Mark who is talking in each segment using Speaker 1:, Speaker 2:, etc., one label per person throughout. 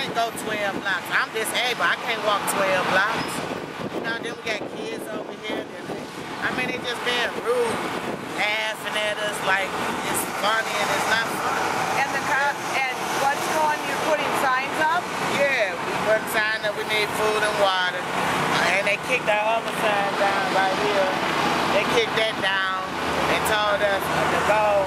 Speaker 1: can't go 12 blocks. I'm disabled. I can't walk 12 blocks. You know, then we got kids over here. I mean, they just being rude, laughing at us like it's funny and it's not funny.
Speaker 2: And what's going? You're putting signs up?
Speaker 1: Yeah, we put signs up. We need food and water. And they kicked our other sign down right here. They kicked that down and told us to go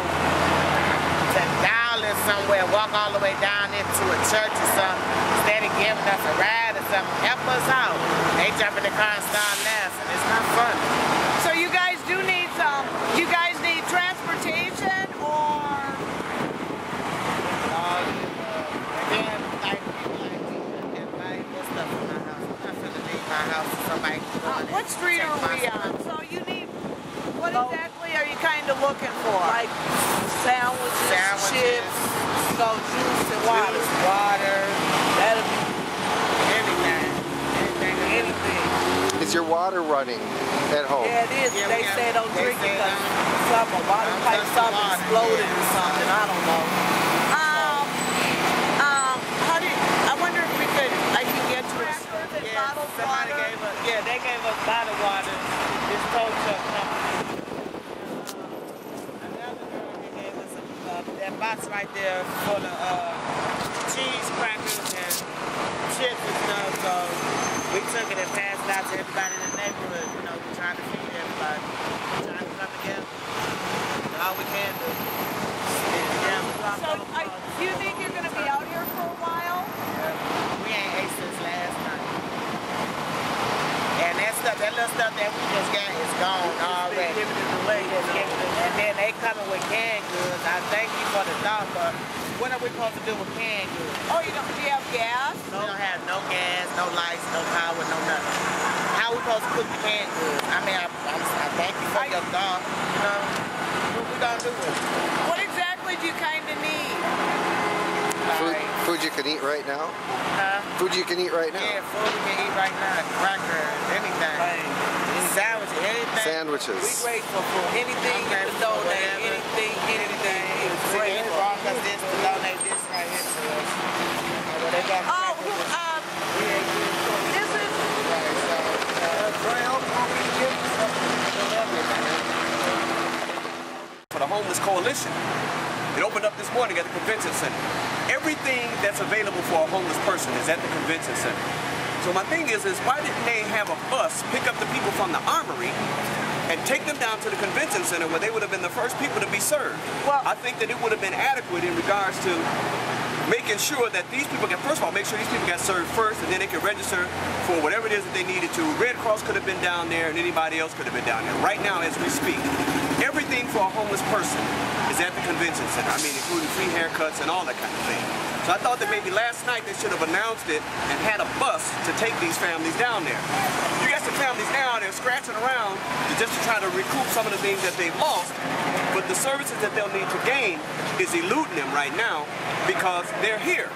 Speaker 1: to Dallas somewhere, walk all the way down into a church or something, instead of giving us a ride or something. Help us out. They jump in the car and start laughing. It's not funny.
Speaker 2: So you guys do need you guys need transportation or?
Speaker 1: Again, like people like me that buy more stuff from my house. I'm not finna leave my house for somebody to go in
Speaker 2: What street are we on? So you need, what exactly are you kind of looking for? Like sandwiches, chips, juice and water.
Speaker 1: Water.
Speaker 2: That'll be
Speaker 1: anything.
Speaker 3: Is your water running at home?
Speaker 2: Yeah, it is.
Speaker 1: Yeah,
Speaker 2: they say don't drink it because a water pipe something exploded or something. I don't know. I wonder if we could, I can get to it. Bottled water.
Speaker 1: They gave us bottled water. This tow truck company. Another girl, they gave us that box right there full of cheese, crackers, and chips and stuff. So we took it and passed it out to everybody in the neighborhood. You know, we're trying to feed everybody. We're trying to come together. And all we can do.
Speaker 2: So, do you think you're going to be out here for a while?
Speaker 1: We ain't ate since last night. And that little stuff that we just got is gone already. And then they coming with canned goods. I thank you for the thought, but what are we supposed to do with canned goods?
Speaker 2: Oh, do you have gas?
Speaker 1: We don't have no gas, no lights, no power, no nothing. How are we supposed to cook the canned goods? I mean, I thank you for your thought. You know, what we gonna do with it?
Speaker 2: What exactly do you kind of need?
Speaker 3: Food you can eat right now?
Speaker 1: Huh?
Speaker 3: Food you can eat right now?
Speaker 1: Yeah, food we can eat right now. Crackers, anything. Sandwiches, anything.
Speaker 3: Sandwiches.
Speaker 2: We grateful for anything you can donate, anything.
Speaker 1: It's great. They brought us this to donate this right here to us. They got
Speaker 2: this is...
Speaker 4: For the Homeless Coalition. It opened up this morning at the convention center. Everything that's available for a homeless person is at the convention center. So my thing is why didn't they have a bus pick up the people from the armory and take them down to the convention center where they would have been the first people to be served?
Speaker 2: Well,
Speaker 4: I think that it would have been adequate in regards to making sure that these people get, first of all, make sure these people got served first, and then they could register for whatever it is that they needed to. Red Cross could have been down there, and anybody else could have been down there. Right now, as we speak, everything for a homeless person is at the convention center. I mean, including free haircuts and all that kind of thing. So I thought that maybe last night they should have announced it and had a bus to take these families down there. You got some families now, they're scratching around just to try to recoup some of the things that they've lost, but the services that they'll need to gain is eluding them right now because they're here.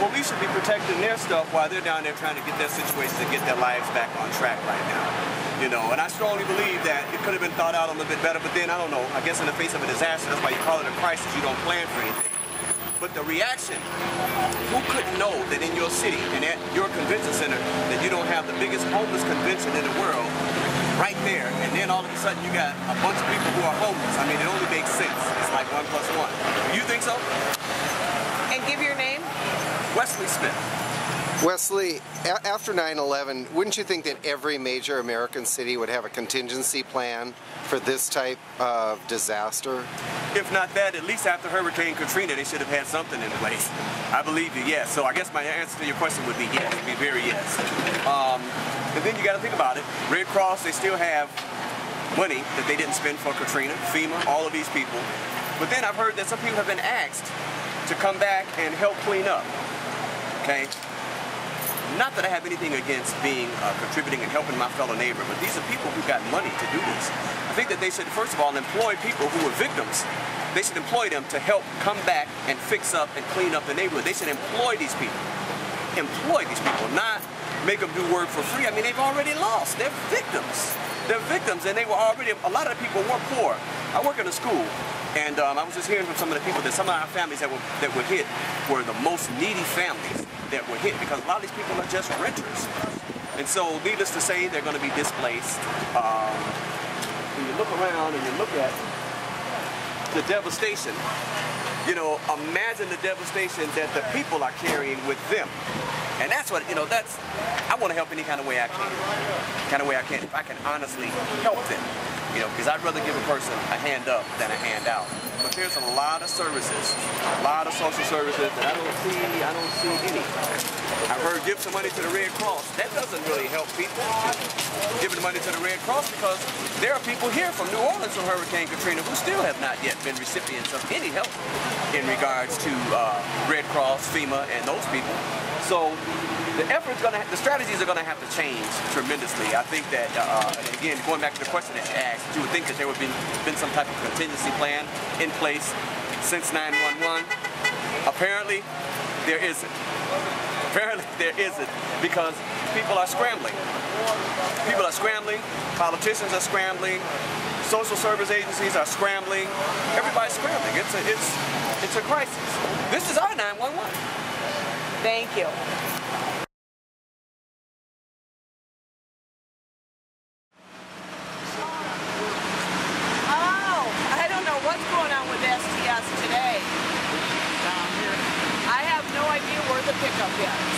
Speaker 4: Police should be protecting their stuff while they're down there trying to get their situations and get their lives back on track right now. You know, and I strongly believe that it could have been thought out a little bit better, but then, I don't know, I guess in the face of a disaster, that's why you call it a crisis, you don't plan for anything. But the reaction, who couldn't know that in your city and at your convention center that you don't have the biggest homeless convention in the world right there, and then all of a sudden you got a bunch of people who are homeless? I mean, it only makes sense. It's like 1 + 1. You think so?
Speaker 2: And give your name?
Speaker 4: Wesley Smith.
Speaker 3: Wesley, after 9/11, wouldn't you think that every major American city would have a contingency plan for this type of disaster?
Speaker 4: If not that, at least after Hurricane Katrina, they should have had something in place. I believe you, yes. So I guess my answer to your question would be yes, would be very yes. And then you got to think about it. Red Cross, they still have money that they didn't spend for Katrina, FEMA, all of these people. But then I've heard that some people have been asked to come back and help clean up. Okay? Not that I have anything against being contributing and helping my fellow neighbor, but these are people who got money to do this. I think that they should, first of all, employ people who were victims. They should employ them to help come back and fix up and clean up the neighborhood. They should employ these people. Employ these people, not make them do work for free. I mean, they've already lost. They're victims. They're victims, and they were already, a lot of the people were poor. I work in a school, and I was just hearing from some of the people that some of our families that were hit were the most needy families that were hit. hit because a lot of these people are just renters. And so, needless to say, they're going to be displaced. When you look around and you look at the devastation, you know, imagine the devastation that the people are carrying with them. And that's what, you know, I want to help any kind of way I can. If I can honestly help them. You know, because I'd rather give a person a hand up than a hand out. But there's a lot of services, a lot of social services that I don't see any. I've heard give some money to the Red Cross. That doesn't really help people. Giving money to the Red Cross because there are people here from New Orleans from Hurricane Katrina who still have not yet been recipients of any help in regards to Red Cross, FEMA, and those people. So the strategies are going to have to change tremendously. I think that, and again, going back to the question that you asked, you would think that there would have been some type of contingency plan in place since 9/11. Apparently, there isn't. Apparently, there isn't because people are scrambling. People are scrambling. Politicians are scrambling. Social service agencies are scrambling. Everybody's scrambling. It's a crisis. This is our 911.
Speaker 2: Thank you. What's going on with STS today? I have no idea where the pickup is.